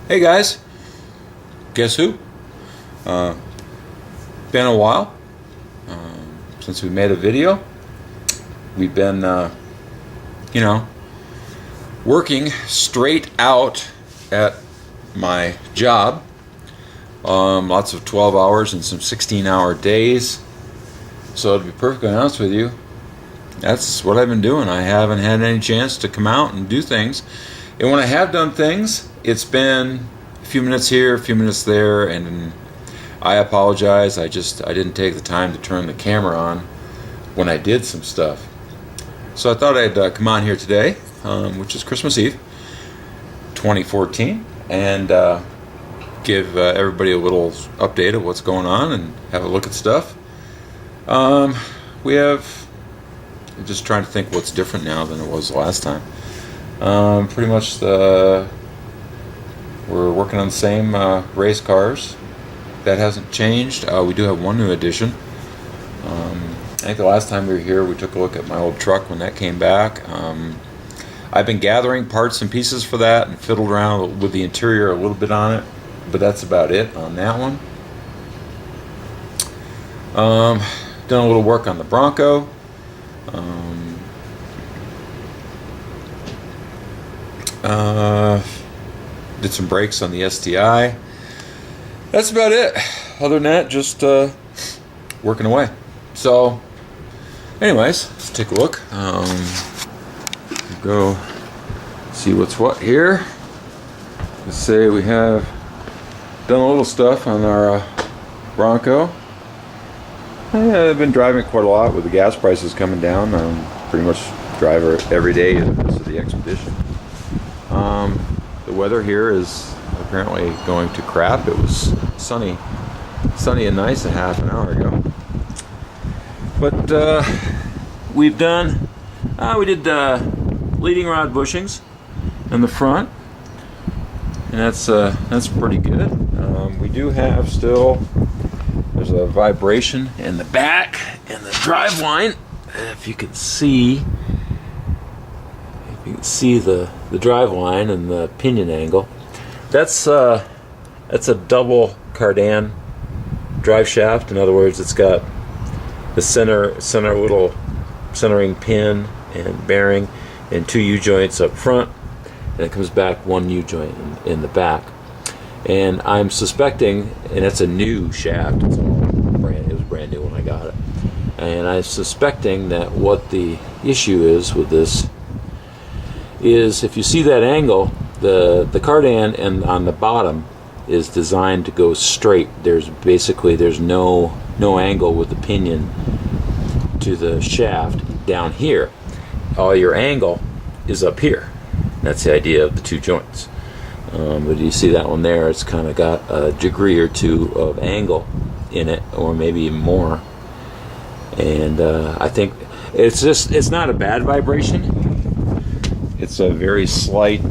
Hey guys, guess who? Uh, Been a while since we made a video. We've been, working straight out at my job. Lots of 12 hours and some 16-hour days. So to be perfectly honest with you, that's what I've been doing. I haven't had any chance to come out and do things. And when I have done things, it's been a few minutes here, a few minutes there, and I apologize. I didn't take the time to turn the camera on when I did some stuff. So I thought I'd come on here today, which is Christmas Eve 2014, and give everybody a little update of what's going on and have a look at stuff. I'm just trying to think what's different now than it was last time. Pretty much we're working on the same race cars. That hasn't changed. We do have one new addition. I think the last time we were here, we took a look at my old truck when that came back. I've been gathering parts and pieces for that and fiddled around with the interior a little bit on it, but that's about it on that one. Done a little work on the Bronco. Did some brakes on the STI. That's about it. Other than that, just working away. So, anyways, let's take a look. Go see what's what here. Let's say we have done a little stuff on our Bronco. I've been driving it quite a lot with the gas prices coming down. Pretty much drive it every day because of the Expedition. The weather here is apparently going to crap. It was sunny and nice a half an hour ago. But we did leading rod bushings in the front, and that's pretty good. We do have still. There's a vibration in the back and the drive line. If you can see the drive line and the pinion angle, that's a double cardan drive shaft. In other words, it's got the center little centering pin and bearing and two U-joints up front, and it comes back one U-joint in the back. And I'm suspecting, and it's a new shaft, it was brand new when I got it, and I'm suspecting that what the issue is with this is, if you see that angle, the cardan and on the bottom is designed to go straight. There's no angle with the pinion to the shaft down here. All your angle is up here. That's the idea of the two joints. But you see that one there, it's kind of got a degree or two of angle in it, or maybe even more. And I think it's not a bad vibration. It's a very slight,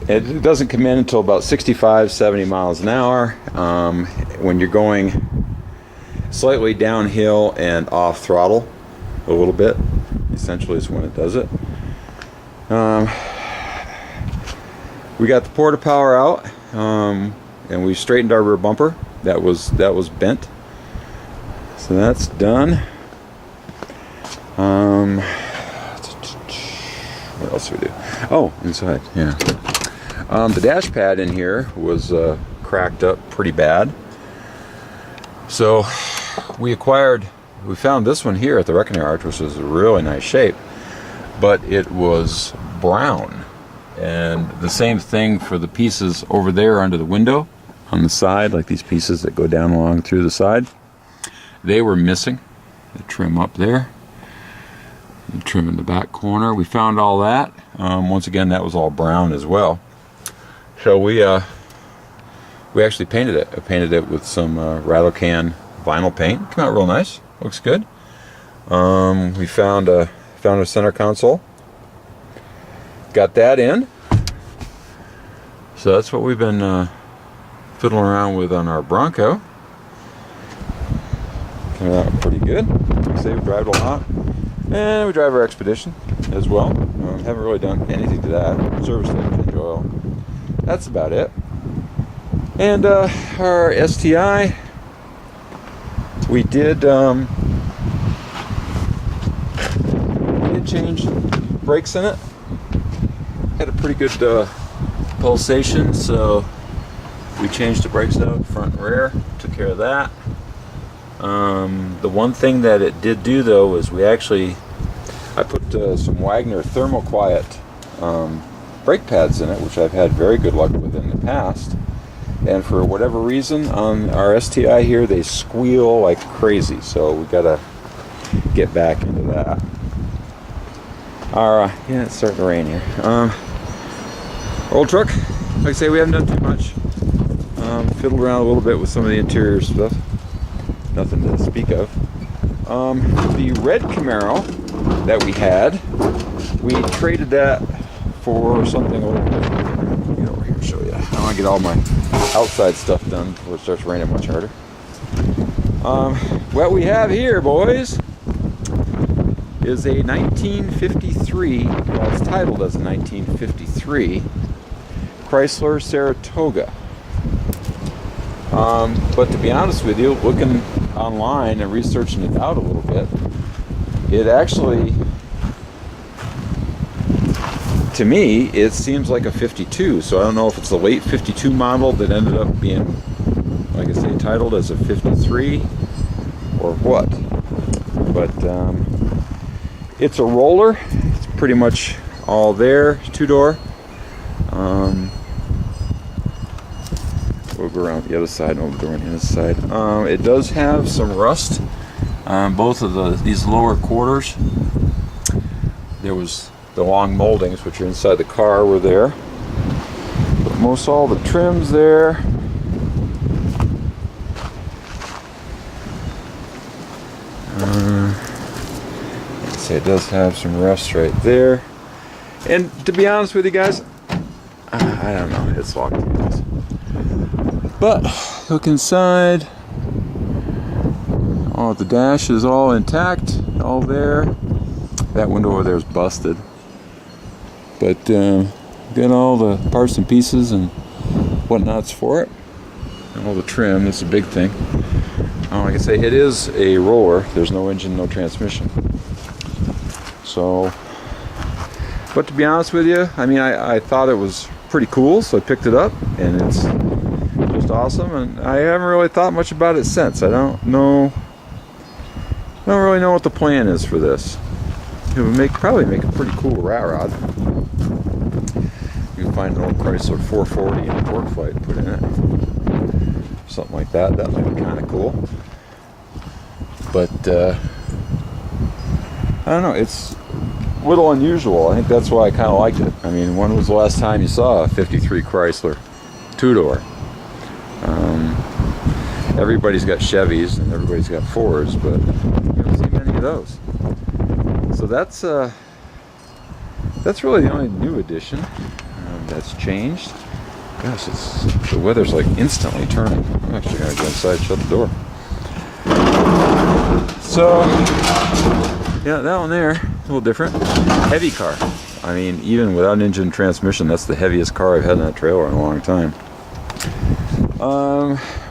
it doesn't come in until about 65, 70 miles an hour. When you're going slightly downhill and off throttle a little bit, essentially is when it does it. We got the porta power out, and we straightened our rear bumper. That was bent, so that's done. What else do we do? Oh, inside, yeah. The dash pad in here was cracked up pretty bad, so we found this one here at the wrecking yard, which was a really nice shape, but it was brown. And the same thing for the pieces over there under the window on the side, like these pieces that go down along through the side. They were missing. The trim up there. The trim in the back corner. We found all that. Once again, that was all brown as well. So we actually painted it. I painted it with some Rattle-Can vinyl paint. Came out real nice. Looks good. We found a center console. Got that in. So that's what we've been fiddling around with on our Bronco. Came out pretty good. Like I say, we drive it a lot. And we drive our Expedition as well. Haven't really done anything to that. Service it, enjoy So that's about it. And our STI, we did change brakes in it. Had a pretty good pulsation, so we changed the brakes out front and rear, took care of that. The one thing that it did do though was I put some Wagner Thermoquiet brake pads in it, which I've had very good luck with in the past. And for whatever reason on our STI here, they squeal like crazy, so we gotta get back into that. Yeah, it's starting to rain here. Old truck, like I say, we haven't done too much. Fiddled around a little bit with some of the interior stuff. Nothing to speak of. The red Camaro that we had, we traded that for something a little bit. Let me get over here and show you. I want to get all my outside stuff done before it starts raining much harder. What we have here, boys, is a 1953, well, it's titled as a 1953 Chrysler Saratoga. But to be honest with you, looking online and researching it out a little bit, it actually, to me, it seems like a 52. So I don't know if it's a late 52 model that ended up being, like I say, titled as a 53 or what. But it's a roller. It's pretty much all there. Two-door. We'll go around the other side and open the door on the other side. It does have some rust on both of these lower quarters. There was the long moldings, which are inside the car, were there. But most all the trims there. It does have some rust right there, and to be honest with you guys, I don't know, it's locked. But look inside. Oh, the dash is all intact, all there. That window over there is busted, but got all the parts and pieces and whatnots for it, and all the trim. That's a big thing. Like I say, it is a roller. There's no engine, no transmission. So, but to be honest with you, I mean, I thought it was pretty cool, so I picked it up, and it's just awesome. And I haven't really thought much about it since. I don't really know what the plan is for this. It would probably make a pretty cool rat rod. You can find an old Chrysler 440 and a torque flight and put in it, something like that. That might be kind of cool. But I don't know, it's a little unusual. I think that's why I kind of liked it. I mean, when was the last time you saw a 53 Chrysler two-door? Everybody's got Chevys and everybody's got Fords, but you don't see many of those. So that's really the only new addition that's changed. Gosh, the weather's like instantly turning. I'm actually going to go inside and shut the door. So, yeah, that one there, a little different. Heavy car. I mean, even without an engine transmission, that's the heaviest car I've had in that trailer in a long time.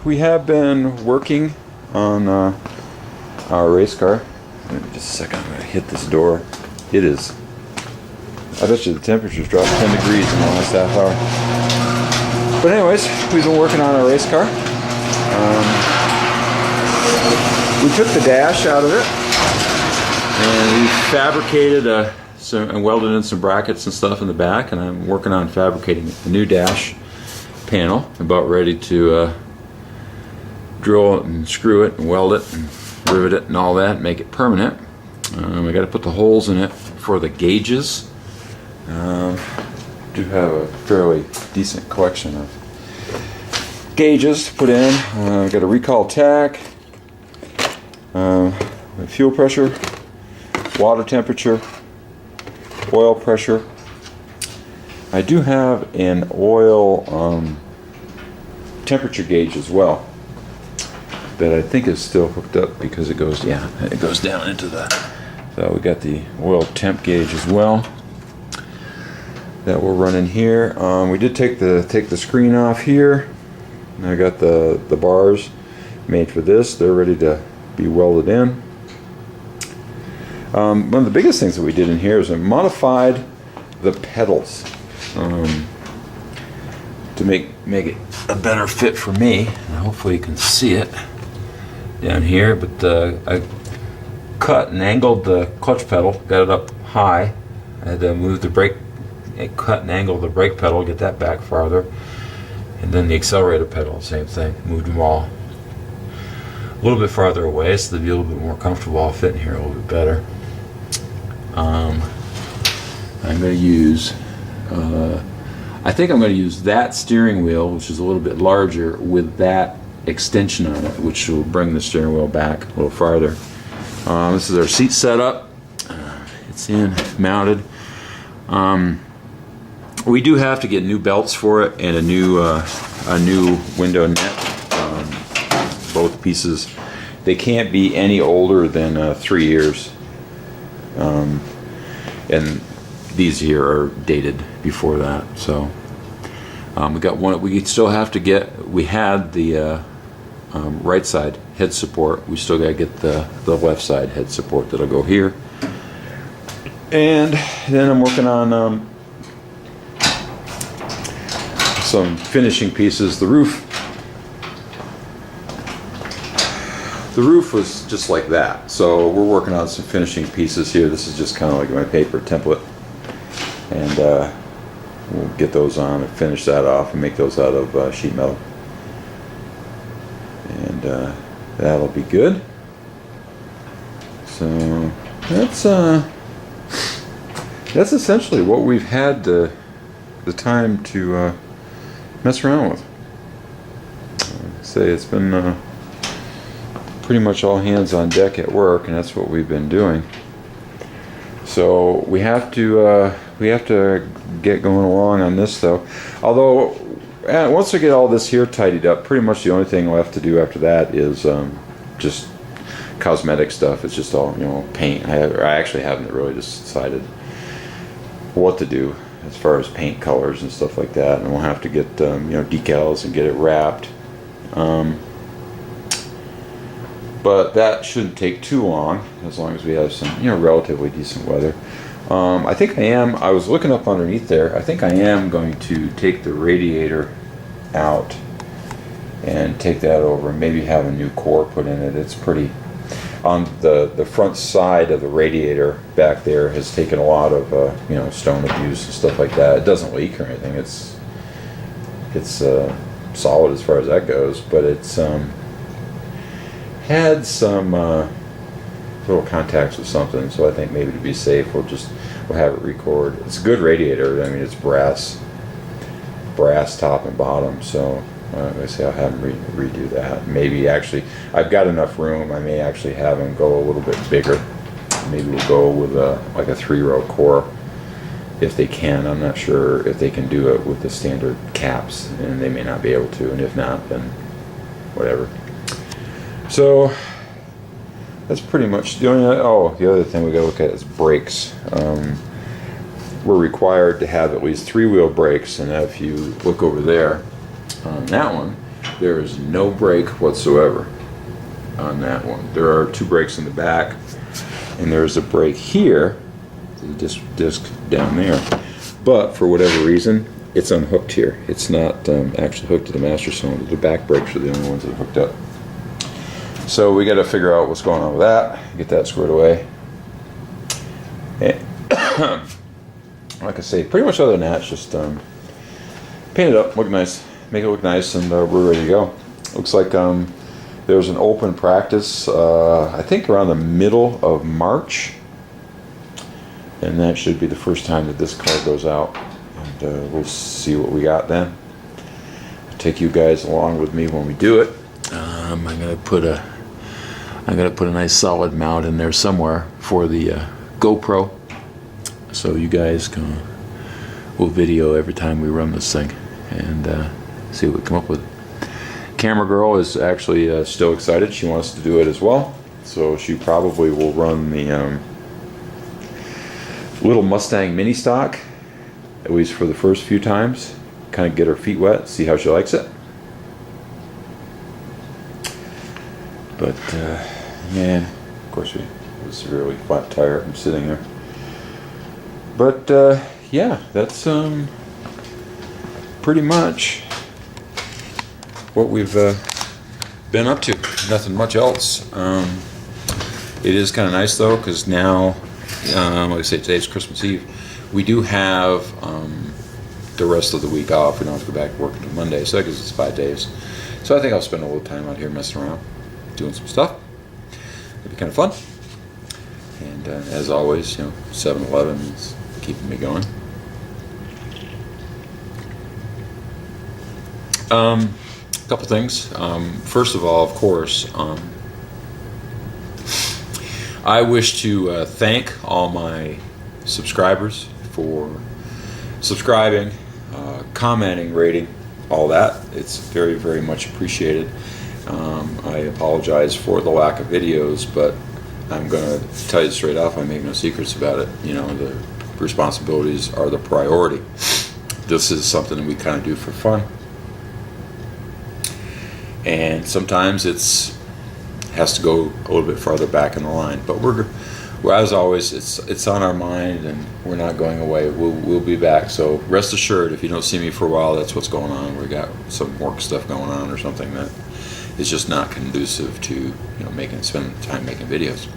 We have been working on our race car. Wait just a second, I'm going to hit this door. It is, I bet you the temperature's dropped 10 degrees in the last half hour. But anyways, we've been working on our race car. We took the dash out of it, and we fabricated and welded in some brackets and stuff in the back, and I'm working on fabricating a new dash panel. About ready to drill it and screw it and weld it and rivet it and all that, make it permanent. I got to put the holes in it for the gauges. Do have a fairly decent collection of gauges to put in. I've got a recall tack, fuel pressure, water temperature, oil pressure. I do have an oil temperature gauge as well that I think is still hooked up because it goes down into the, so we got the oil temp gauge as well. that will run in here. We did take the screen off here. And I got the bars made for this. They're ready to be welded in. One of the biggest things that we did in here is I modified the pedals to make it a better fit for me. And hopefully you can see it down here. But I cut and angled the clutch pedal, got it up high. I had to move the brake, cut and angle the brake pedal, get that back farther. And then the accelerator pedal, same thing. Moved them all a little bit farther away so they'd be a little bit more comfortable. I'll fit in here a little bit better. I'm going to use, I think I'm going to use that steering wheel, which is a little bit larger, with that extension on it, which will bring the steering wheel back a little farther. This is our seat setup. It's in, mounted. We do have to get new belts for it and a new window net. Both pieces, they can't be any older than 3 years. And these here are dated before that. So we got one. We still have to get. We had the right side head support. We still got to get the left side head support that'll go here. And then I'm working on some finishing pieces. The roof was just like that, so we're working on some finishing pieces here. This is just kind of like my paper template, and we'll get those on and finish that off and make those out of sheet metal, and that'll be good. So that's essentially what we've had the time to mess around with. Say it's been pretty much all hands on deck at work, and that's what we've been doing. So we have to get going along on this, though. Although once we get all this here tidied up, pretty much the only thing we'll have to do after that is just cosmetic stuff. It's just all, paint. I actually haven't really decided what to do as far as paint colors and stuff like that, and we'll have to get decals and get it wrapped. But that shouldn't take too long, as long as we have some relatively decent weather. I think I was looking up underneath there, I think I am going to take the radiator out and take that over and maybe have a new core put in it. It's pretty, on the front side of the radiator back there has taken a lot of stone abuse and stuff like that. It doesn't leak or anything. It's solid as far as that goes, but it's had some little contacts with something, so I think maybe to be safe we'll have it record. It's a good radiator. I mean, it's brass top and bottom, so I say I'll have them redo that. Maybe actually, I've got enough room. I may actually have them go a little bit bigger. Maybe we'll go with like a 3-row core if they can. I'm not sure if they can do it with the standard caps, and they may not be able to. And if not, then whatever. So that's pretty much the only. The other thing we got to look at is brakes. We're required to have at least 3-wheel brakes, and if you look over there on that one, there is no brake whatsoever on that one. There are 2 brakes in the back, and there's a brake here, the disc down there. But for whatever reason, it's unhooked here. It's not actually hooked to the master cylinder. The back brakes are the only ones that are hooked up. So we got to figure out what's going on with that, get that squared away. And like I say, pretty much other than that, it's just paint it up, look nice, make it look nice, and we're ready to go. Looks like there's an open practice, I think around the middle of March, and that should be the first time that this car goes out, and we'll see what we got then. I'll take you guys along with me when we do it. I'm gonna put a nice solid mount in there somewhere for the GoPro, so you guys will video every time we run this thing and see what we come up with. Camera girl is actually still excited. She wants to do it as well, so she probably will run the little Mustang mini stock at least for the first few times, kind of get her feet wet, see how she likes it. But man, of course we have a severely flat tire from sitting there. But yeah, that's pretty much what we've been up to. Nothing much else. It is kind of nice though, because now, like I say, today's Christmas Eve. We do have the rest of the week off. We don't have to go back to work until Monday, so that gives us 5 days. So I think I'll spend a little time out here messing around, doing some stuff. It'll be kind of fun. And as always, 7-Eleven is keeping me going. A couple things. First of all, of course, I wish to thank all my subscribers for subscribing, commenting, rating, all that. It's very, very much appreciated. I apologize for the lack of videos, but I'm going to tell you straight off, I make no secrets about it. The responsibilities are the priority. This is something that we kind of do for fun. And sometimes has to go a little bit farther back in the line, but we're as always, it's on our mind, and we're not going away. We'll be back. So rest assured, if you don't see me for a while, that's what's going on. We got some work stuff going on, or something that is just not conducive to spending time making videos.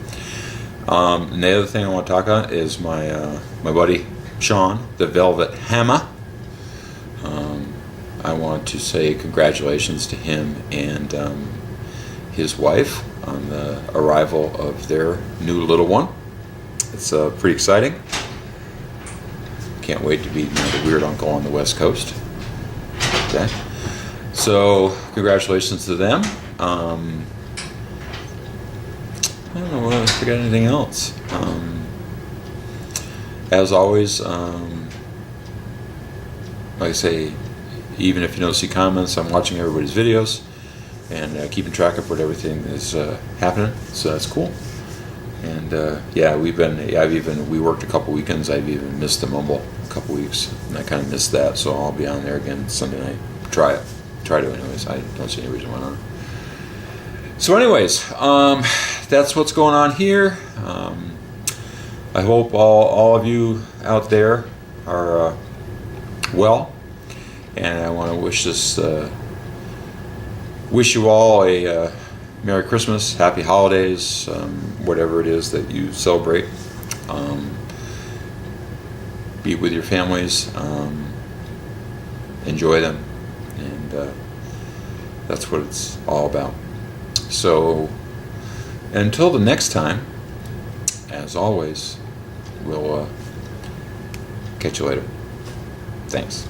And the other thing I want to talk about is my buddy Sean, the Velvet Hammer. I want to say congratulations to him and his wife on the arrival of their new little one. It's pretty exciting. Can't wait to be the weird uncle on the West Coast. Okay, so congratulations to them. I don't know if I forgot anything else. As always, like I say, even if you don't see comments, I'm watching everybody's videos and keeping track of what everything is happening, so that's cool. And yeah, we worked a couple weekends. I've even missed the Mumble a couple weeks, and I kind of missed that, so I'll be on there again Sunday night. Try to anyways. I don't see any reason why not. So anyways, that's what's going on here. I hope all of you out there are well, and I want to wish you all a Merry Christmas, Happy Holidays, whatever it is that you celebrate. Be with your families, enjoy them, and that's what it's all about. So until the next time, as always, we'll catch you later. Thanks.